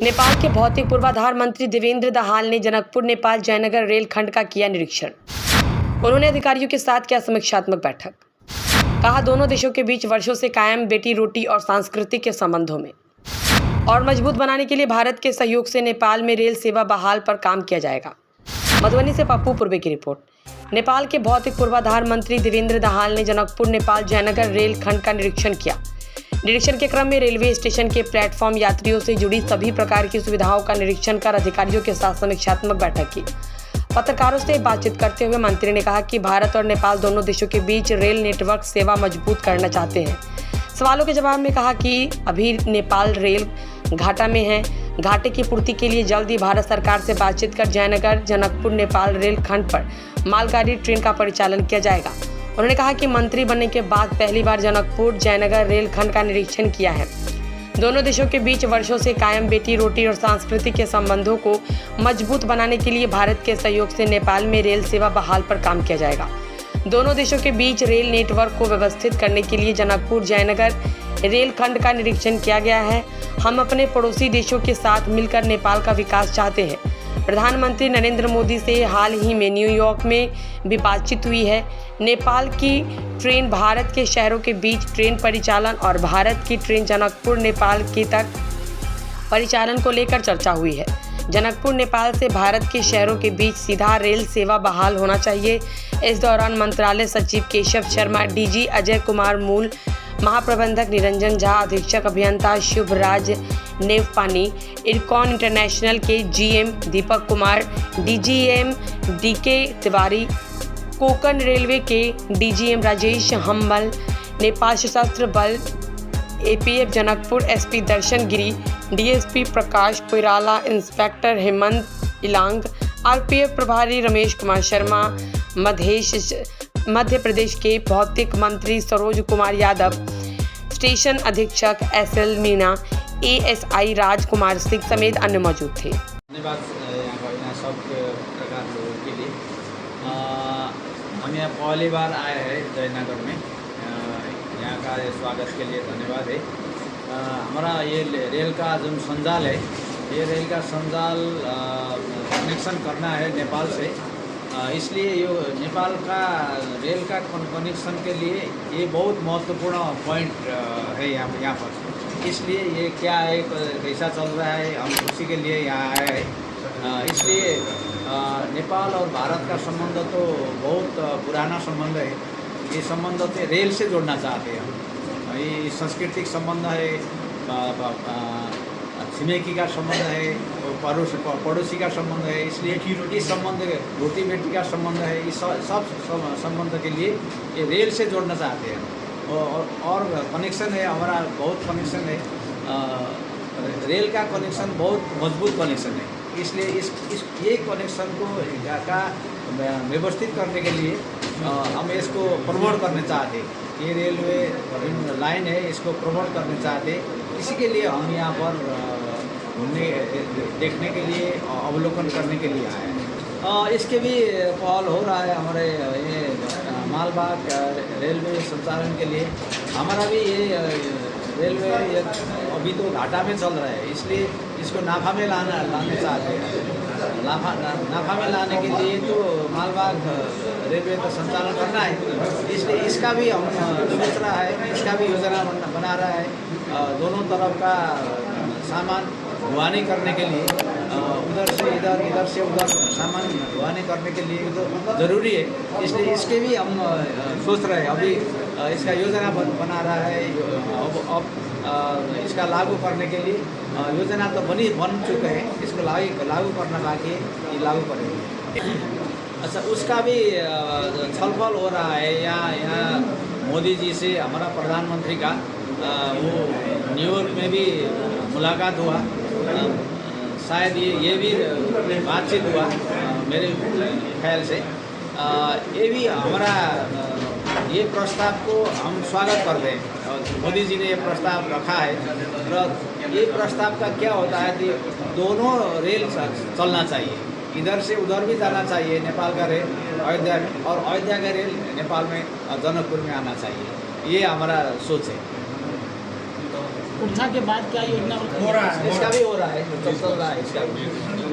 नेपाल के भौतिक पूर्वाधार मंत्री देवेंद्र दाहाल ने जनकपुर नेपाल जयनगर रेल खंड का किया निरीक्षण। उन्होंने अधिकारियों के साथ किया समीक्षात्मक बैठक। कहा, दोनों देशों के बीच वर्षों से कायम बेटी रोटी और सांस्कृतिक के संबंधों में और मजबूत बनाने के लिए भारत के सहयोग से नेपाल में रेल सेवा बहाल पर काम किया जाएगा। मधुबनी से पप्पू पूर्वे की रिपोर्ट। नेपाल के भौतिक पूर्वाधार मंत्री देवेंद्र दाहाल ने जनकपुर नेपाल जयनगर रेल खंड का निरीक्षण किया। निरीक्षण के क्रम में रेलवे स्टेशन के प्लेटफॉर्म यात्रियों से जुड़ी सभी प्रकार की सुविधाओं का निरीक्षण कर अधिकारियों के साथ समीक्षात्मक बैठक की। पत्रकारों से बातचीत करते हुए मंत्री ने कहा कि भारत और नेपाल दोनों देशों के बीच रेल नेटवर्क सेवा मजबूत करना चाहते हैं। सवालों के जवाब में कहा कि अभी नेपाल रेल घाटा में है। घाटे की पूर्ति के लिए जल्द ही भारत सरकार से बातचीत कर जयनगर जनकपुर नेपाल रेल खंड पर मालगाड़ी ट्रेन का परिचालन किया जाएगा। उन्होंने कहा कि मंत्री बनने के बाद पहली बार जनकपुर जयनगर रेल खंड का निरीक्षण किया है। दोनों देशों के बीच वर्षों से कायम बेटी रोटी और सांस्कृतिक के संबंधों को मजबूत बनाने के लिए भारत के सहयोग से नेपाल में रेल सेवा बहाल पर काम किया जाएगा। दोनों देशों के बीच रेल नेटवर्क को व्यवस्थित करने के लिए जनकपुर जयनगर रेल खंड का निरीक्षण किया गया है। हम अपने पड़ोसी देशों के साथ मिलकर नेपाल का विकास चाहते हैं। प्रधानमंत्री नरेंद्र मोदी से हाल ही में न्यूयॉर्क में भी बातचीत हुई है। नेपाल की ट्रेन भारत के शहरों के बीच ट्रेन परिचालन और भारत की ट्रेन जनकपुर नेपाल के तक परिचालन को लेकर चर्चा हुई है। जनकपुर नेपाल से भारत के शहरों के बीच सीधा रेल सेवा बहाल होना चाहिए। इस दौरान मंत्रालय सचिव केशव शर्मा, डीजी अजय कुमार मूल, महाप्रबंधक निरंजन झा, अधीक्षक अभियंता शुभराज नेवपानी, इरकॉन इंटरनेशनल के GM Deepak Kumar, DGM DK Tiwari, Konkan Railway के डीजीएम राजेश हम्बल, नेपाल सशस्त्र बल APF Janakpur SP Darshan Giri, DSP Prakash Koirala, inspector Hemant Ilang, RPF प्रभारी रमेश कुमार शर्मा, मध्य प्रदेश के भौतिक मंत्री सरोज कुमार यादव, स्टेशन अधीक्षक एसएल मीना, एएसआई राजकुमार सिंह समेत अन्य मौजूद थे। धन्यवाद यहाँ सब प्रकार लोगों के लिए। हम यहाँ पहली बार आए हैं जयनगर में। यहाँ का स्वागत के लिए धन्यवाद है। हमारा ये रेल का जो संजाल है, ये रेल का संजाल कनेक्शन करना है नेपाल से, इसलिए ये नेपाल का रेल का कनेक्शन के लिए ये बहुत महत्वपूर्ण पॉइंट है यहाँ पर। इसलिए ये क्या है, कैसा चल रहा है, हम उसी के लिए यहाँ आए हैं। इसलिए नेपाल और भारत का संबंध तो बहुत पुराना संबंध है। ये संबंध तो रेल से जोड़ना चाहते हैं हम। ये सांस्कृतिक संबंध है, छिमेकी का संबंध है, पड़ोसी का संबंध है। इसलिए इस संबंध, रोटी बेटी का संबंध है, इस सब संबंध के लिए ये रेल से जोड़ना चाहते हैं। और कनेक्शन है हमारा, बहुत कनेक्शन है। रेल का कनेक्शन बहुत मजबूत कनेक्शन है। इसलिए इस ये कनेक्शन को का व्यवस्थित करने के लिए हम इसको प्रमोट करना चाहते हैं। ये रेलवे लाइन है, इसको प्रमोट करना चाहते हैं। इसी के लिए हम यहाँ पर घूमने देखने के लिए, अवलोकन करने के लिए आए हैं। इसके भी पहल हो रहा है हमारे ये मालवाहक रेलवे संचालन के लिए। हमारा भी ये रेलवे अभी तो घाटा में चल रहा है, इसलिए इसको नाफा में लाने चाहते हैं। नाफा में लाने के लिए तो मालवाहक रेलवे का संचालन करना है, इसलिए इसका भी हम सोच रहा है, इसका भी योजना बना रहा है। दोनों तरफ का सामान ढुआनी करने के लिए, उधर से इधर, इधर से उधर सामान ढुआनी करने के लिए तो ज़रूरी है। इसलिए इसके भी हम सोच रहे हैं। अभी इसका योजना बना रहा है। अब इसका लागू करने के लिए योजना तो बन चुके हैं, इसको लागू करना बाकी है, ये लागू करेंगे। अच्छा, उसका भी छलफल हो रहा है। यहाँ मोदी जी से हमारा प्रधानमंत्री का वो न्यूयॉर्क में भी मुलाकात हुआ। शायद ये भी बातचीत हुआ मेरे ख्याल से। ये भी हमारा ये प्रस्ताव को हम स्वागत करते हैं। और मोदी जी ने ये प्रस्ताव रखा है। और ये प्रस्ताव का क्या होता है कि दोनों रेल चलना चाहिए, इधर से उधर भी जाना चाहिए नेपाल का रेल अयोध्या में, और अयोध्या का रेल नेपाल में जनकपुर में आना चाहिए। ये हमारा सोच है। कुर्था के बाद क्या योजना इसका भी हो रहा है, चल रहा है इसका भी।